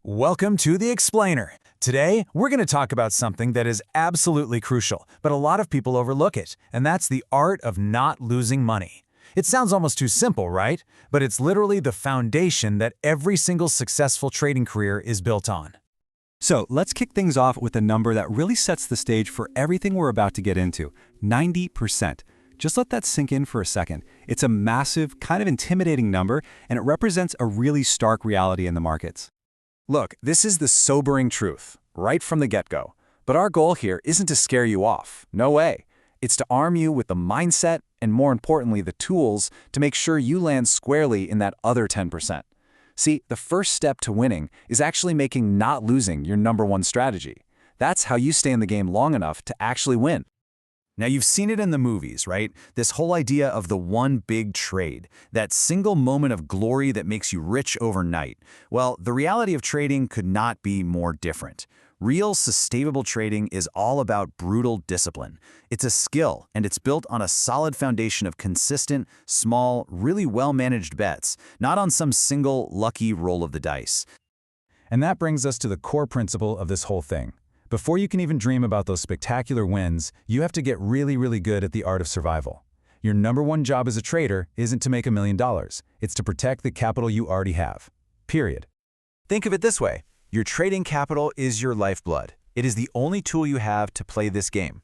Welcome to The Explainer. Today, we're going to talk about something that is absolutely crucial, but a lot of people overlook it, and that's the art of not losing money. It sounds almost too simple, right? But it's literally the foundation that every single successful trading career is built on. So let's kick things off with a number that really sets the stage for everything we're about to get into, 90%. Just let that sink in for a second. It's a massive, kind of intimidating number, and it represents a really stark reality in the markets. Look, this is the sobering truth, right from the get-go. But our goal here isn't to scare you off. No way. It's to arm you with the mindset and, more importantly, the tools to make sure you land squarely in that other 10%. See, the first step to winning is actually making not losing your number one strategy. That's how you stay in the game long enough to actually win. Now, you've seen it in the movies, right? This whole idea of the one big trade, that single moment of glory that makes you rich overnight. Well, the reality of trading could not be more different. Real, sustainable trading is all about brutal discipline. It's a skill, and it's built on a solid foundation of consistent, small, really well-managed bets, not on some single, lucky roll of the dice. And that brings us to the core principle of this whole thing. Before you can even dream about those spectacular wins, you have to get really good at the art of survival. Your number one job as a trader isn't to make $1 million. It's to protect the capital you already have. Period. Think of it this way. Your trading capital is your lifeblood. It is the only tool you have to play this game.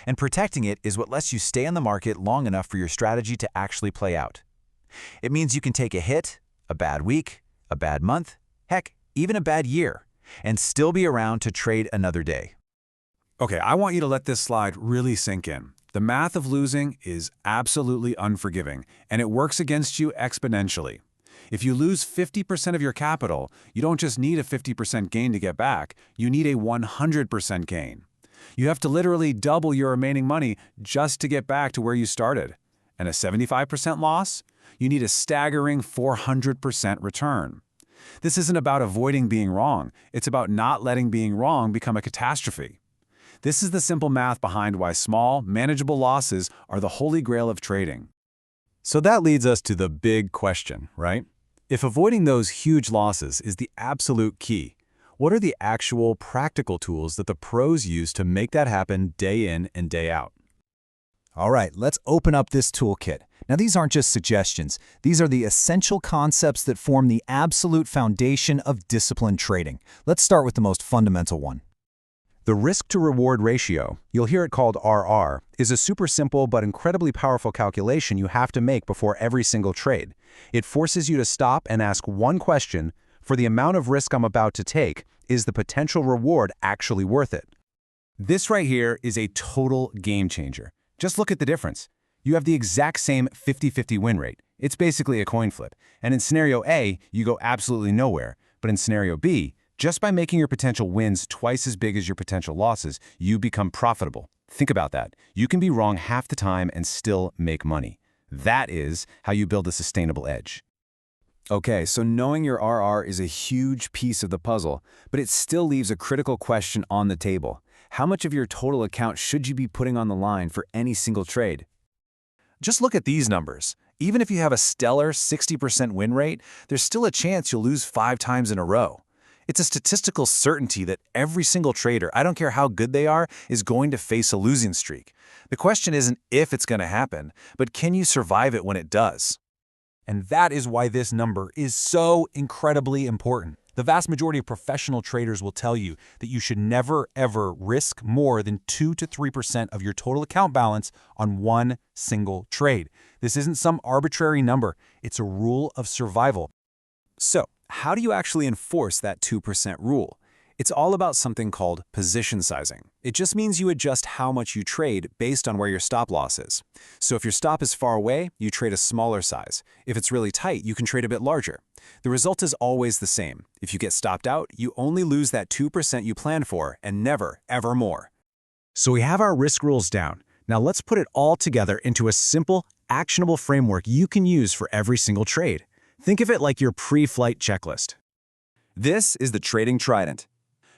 And protecting it is what lets you stay on the market long enough for your strategy to actually play out. It means you can take a hit, a bad week, a bad month, heck, even a bad year, and still be around to trade another day. Okay, I want you to let this slide really sink in. The math of losing is absolutely unforgiving, and it works against you exponentially. If you lose 50% of your capital, you don't just need a 50% gain to get back, you need a 100% gain. You have to literally double your remaining money just to get back to where you started. And a 75% loss? You need a staggering 400% return. This isn't about avoiding being wrong. It's about not letting being wrong become a catastrophe. This is the simple math behind why small, manageable losses are the holy grail of trading. So that leads us to the big question, right? If avoiding those huge losses is the absolute key, what are the actual practical tools that the pros use to make that happen day in and day out? All right, let's open up this toolkit. Now, these aren't just suggestions. These are the essential concepts that form the absolute foundation of disciplined trading. Let's start with the most fundamental one. The risk-to-reward ratio, you'll hear it called RR, is a super simple but incredibly powerful calculation you have to make before every single trade. It forces you to stop and ask one question: for the amount of risk I'm about to take, is the potential reward actually worth it? This right here is a total game changer. Just look at the difference. You have the exact same 50-50 win rate. It's basically a coin flip. And in scenario A, you go absolutely nowhere. But in scenario B, just by making your potential wins twice as big as your potential losses, you become profitable. Think about that. You can be wrong half the time and still make money. That is how you build a sustainable edge. Okay, so knowing your RR is a huge piece of the puzzle, but it still leaves a critical question on the table. How much of your total account should you be putting on the line for any single trade? Just look at these numbers. Even if you have a stellar 60% win rate, there's still a chance you'll lose 5 times in a row. It's a statistical certainty that every single trader, I don't care how good they are, is going to face a losing streak. The question isn't if it's going to happen, but can you survive it when it does? And that is why this number is so incredibly important. The vast majority of professional traders will tell you that you should never, ever risk more than 2 to 3% of your total account balance on one single trade. This isn't some arbitrary number. It's a rule of survival. So, how do you actually enforce that 2% rule? It's all about something called position sizing. It just means you adjust how much you trade based on where your stop loss is. So if your stop is far away, you trade a smaller size. If it's really tight, you can trade a bit larger. The result is always the same. If you get stopped out, you only lose that 2% you planned for, and never, ever more. So we have our risk rules down. Now let's put it all together into a simple, actionable framework you can use for every single trade. Think of it like your pre-flight checklist. This is the Trading Trident.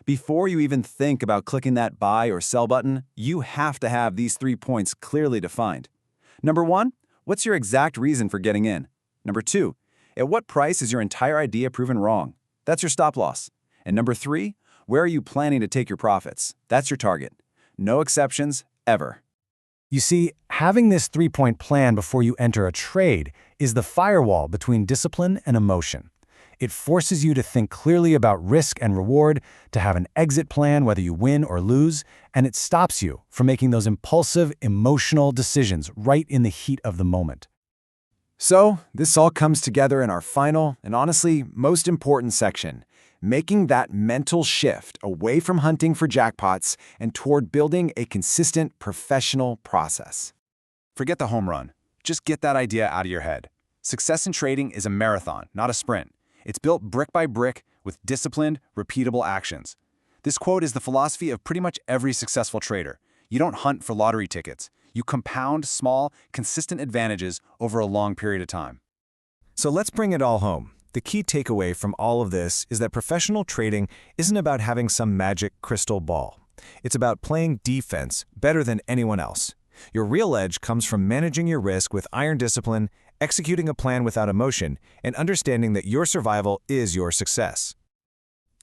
Before you even think about clicking that buy or sell button, you have to have these 3 points clearly defined. Number 1, what's your exact reason for getting in? Number 2, at what price is your entire idea proven wrong? That's your stop loss. And number 3, where are you planning to take your profits? That's your target. No exceptions, ever. You see, having this 3-point plan before you enter a trade is the firewall between discipline and emotion. It forces you to think clearly about risk and reward, to have an exit plan whether you win or lose, and it stops you from making those impulsive, emotional decisions right in the heat of the moment. So, this all comes together in our final and honestly most important section, making that mental shift away from hunting for jackpots and toward building a consistent professional process. Forget the home run. Just get that idea out of your head. Success in trading is a marathon, not a sprint. It's built brick by brick with disciplined, repeatable actions. This quote is the philosophy of pretty much every successful trader. You don't hunt for lottery tickets. You compound small, consistent advantages over a long period of time. So let's bring it all home. The key takeaway from all of this is that professional trading isn't about having some magic crystal ball. It's about playing defense better than anyone else. Your real edge comes from managing your risk with iron discipline, executing a plan without emotion, and understanding that your survival is your success.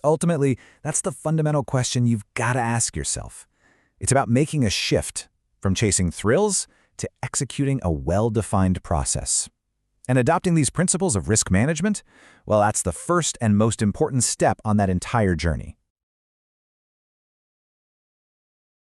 Ultimately, that's the fundamental question you've got to ask yourself. It's about making a shift from chasing thrills to executing a well-defined process. And adopting these principles of risk management, well, that's the first and most important step on that entire journey.